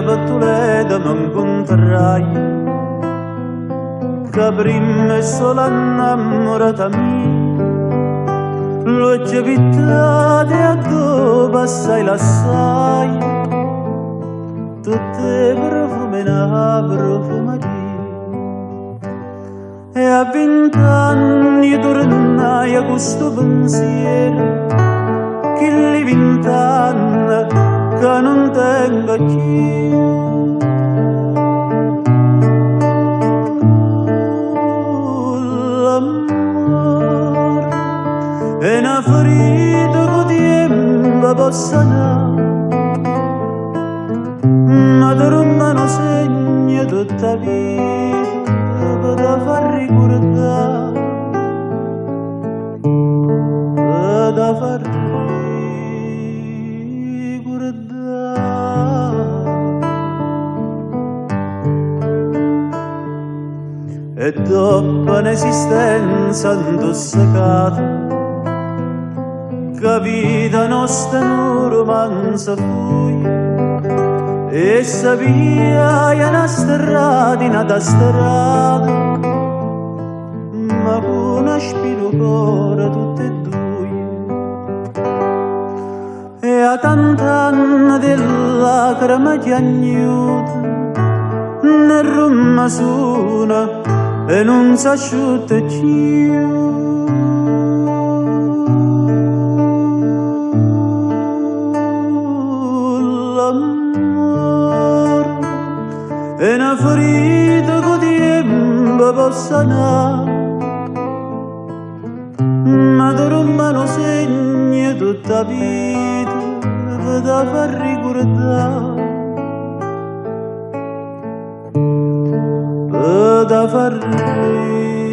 pattuleta mi incontrai, che prima è solo innamorata mia, l'ho già pittata e a dopo passai l'assai, tutte profume na profumaria. E a 20 anni tornai a questo pensiero, che li 20 anni che non tengo più. L'amore è una ferita che tempo possa sanare, ma da non segna tutta vita da far ricordare, da far ricordare. E dopo un'esistenza intossicata, che vita nostra in un romanzo fu, e sapia che una strada in una strada, ma con una spina cuore tutte e due. E a tant'anni della lacrima chiagnuta, ne rumma suona e non s'asciutta più. È una ferita che tempo possa sanare, ma da romano segna tutta vita da far ricordare, da far ricordare.